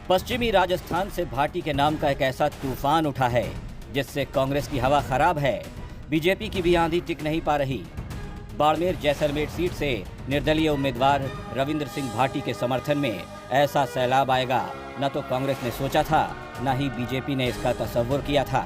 पश्चिमी राजस्थान से भाटी के नाम का एक ऐसा तूफान उठा है जिससे कांग्रेस की हवा खराब है। बीजेपी की भी आंधी टिक नहीं पा रही। बाड़मेर जैसलमेर सीट से निर्दलीय उम्मीदवार रविंद्र सिंह भाटी के समर्थन में ऐसा सैलाब आएगा न तो कांग्रेस ने सोचा था, न ही बीजेपी ने इसका तस्वुर किया था।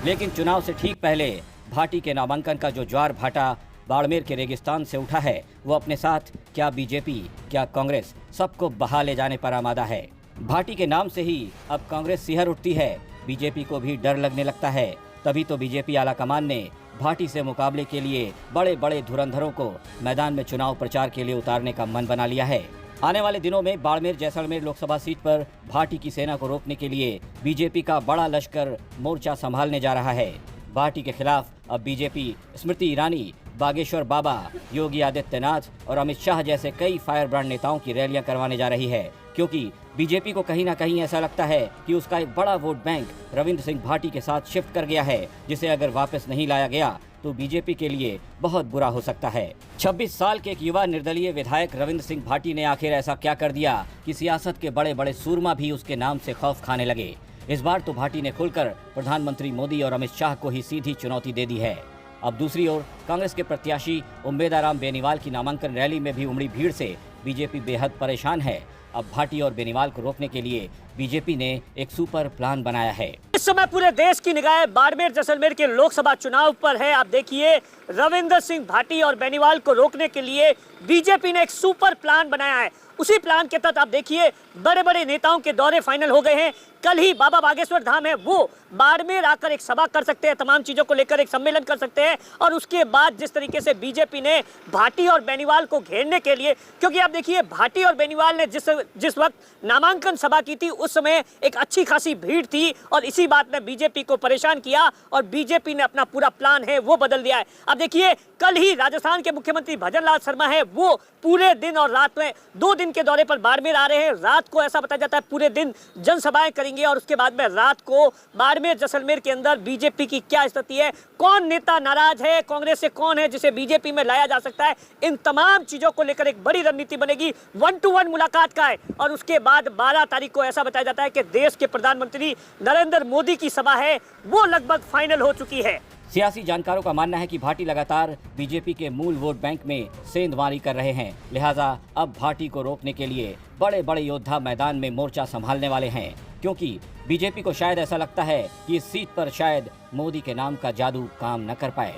लेकिन चुनाव से ठीक पहले भाटी के नामांकन का जो ज्वार भाटा बाड़मेर के रेगिस्तान से उठा है, वो अपने साथ क्या बीजेपी, क्या कांग्रेस, सबको बहा ले जाने पर आमादा है। भाटी के नाम से ही अब कांग्रेस सिहर उठती है, बीजेपी को भी डर लगने लगता है। तभी तो बीजेपी आलाकमान ने भाटी से मुकाबले के लिए बड़े बड़े धुरंधरों को मैदान में चुनाव प्रचार के लिए उतारने का मन बना लिया है। आने वाले दिनों में बाड़मेर जैसलमेर लोकसभा सीट पर भाटी की सेना को रोकने के लिए बीजेपी का बड़ा लश्कर मोर्चा संभालने जा रहा है। भाटी के खिलाफ अब बीजेपी स्मृति ईरानी, बागेश्वर बाबा, योगी आदित्यनाथ और अमित शाह जैसे कई फायर ब्रांड नेताओं की रैलियां करवाने जा रही है, क्योंकि बीजेपी को कहीं ना कहीं ऐसा लगता है कि उसका एक बड़ा वोट बैंक रविंद्र सिंह भाटी के साथ शिफ्ट कर गया है, जिसे अगर वापस नहीं लाया गया तो बीजेपी के लिए बहुत बुरा हो सकता है। 26 साल के एक युवा निर्दलीय विधायक रविंद्र सिंह भाटी ने आखिर ऐसा क्या कर दिया कि सियासत के बड़े बड़े सूरमा भी उसके नाम से खौफ खाने लगे। इस बार तो भाटी ने खुलकर प्रधानमंत्री मोदी और अमित शाह को ही सीधी चुनौती दे दी है। अब दूसरी ओर कांग्रेस के प्रत्याशी उम्मेदाराम बेनीवाल की नामांकन रैली में भी उमड़ी भीड़ से बीजेपी बेहद परेशान है। अब भाटी और बेनीवाल को रोकने के लिए बीजेपी ने एक सुपर प्लान बनाया है। इस समय पूरे देश की निगाहें बाड़मेर जैसलमेर के लोकसभा चुनाव पर है। आप देखिए, रविंद्र सिंह भाटी और बेनीवाल को रोकने के लिए बीजेपी ने एक सुपर प्लान बनाया है। उसी प्लान के तहत आप देखिए, बड़े बड़े नेताओं के दौरे फाइनल हो गए हैं। कल ही बाबा बागेश्वर धाम है, वो बाड़मेर आकर एक सभा कर सकते हैं, तमाम चीजों को लेकर एक सम्मेलन कर सकते हैं। और उसके बाद जिस तरीके से बीजेपी ने भाटी और बेनीवाल को घेरने के लिए, क्योंकि आप देखिए भाटी और बेनीवाल ने जिस वक्त नामांकन सभा की थी उस समय एक अच्छी खासी भीड़ थी और इसी बात ने बीजेपी को परेशान किया और बीजेपी ने अपना पूरा प्लान है वो बदल दिया है। अब देखिए, कल ही राजस्थान के मुख्यमंत्री भजनलाल शर्मा है, वो पूरे दिन और रात में 2 दिन के दौरे पर बाड़मेर आ रहे हैं। रात को ऐसा बताया जाता है पूरे दिन जनसभाएं करेंगे और उसके बाद में रात को बाड़मेर जैसलमेर के अंदर बीजेपी की क्या स्थिति है, कौन नेता नाराज है, कांग्रेस से कौन है जिसे बीजेपी में लाया जा सकता है, इन तमाम चीजों को लेकर एक बड़ी रणनीति बनेगी। 1-to-1 मुलाकात का है और उसके बाद 12 तारीख को ऐसा बताया जाता है कि देश के प्रधानमंत्री नरेंद्र मोदी की सभा है वो लगभग फाइनल हो चुकी है। सियासी जानकारों का मानना है कि भाटी लगातार बीजेपी के मूल वोट बैंक में सेंधमारी कर रहे हैं, लिहाजा अब भाटी को रोकने के लिए बड़े बड़े योद्धा मैदान में मोर्चा संभालने वाले हैं, क्योंकि बीजेपी को शायद ऐसा लगता है कि इस सीट पर शायद मोदी के नाम का जादू काम न कर पाए।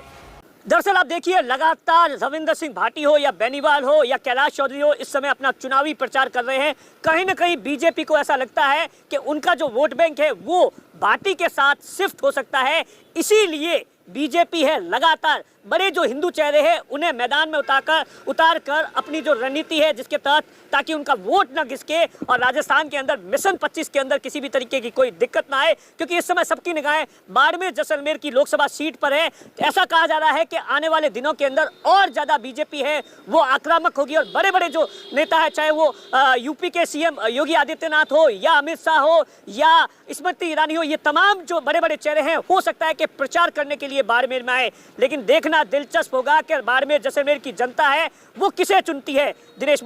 दरअसल आप देखिए, लगातार रविंद्र सिंह भाटी हो या बेनीवाल हो या कैलाश चौधरी हो, इस समय अपना चुनावी प्रचार कर रहे हैं। कहीं ना कहीं बीजेपी को ऐसा लगता है कि उनका जो वोट बैंक है वो भाटी के साथ शिफ्ट हो सकता है। इसीलिए बीजेपी है लगातार बड़े जो हिंदू चेहरे हैं उन्हें मैदान में उतार कर अपनी जो रणनीति है जिसके तहत ताकि उनका वोट न घिसके और राजस्थान के अंदर मिशन 25 के अंदर किसी भी तरीके की कोई दिक्कत ना आए, क्योंकि इस समय सबकी निगाहें बाड़मेर जैसलमेर की लोकसभा सीट पर है। ऐसा कहा जा रहा है कि आने वाले दिनों के अंदर और ज्यादा बीजेपी है वो आक्रामक होगी और बड़े बड़े जो नेता है, चाहे वो यूपी के सीएम योगी आदित्यनाथ हो या अमित शाह हो या स्मृति ईरानी हो, ये तमाम जो बड़े बड़े चेहरे हैं हो सकता है कि प्रचार करने के लिए बाड़मेर में आए। लेकिन देखना दिलचस्प होगा कि बाड़मेर जैसलमेर की जनता है वो किसे चुनती है। दिनेश।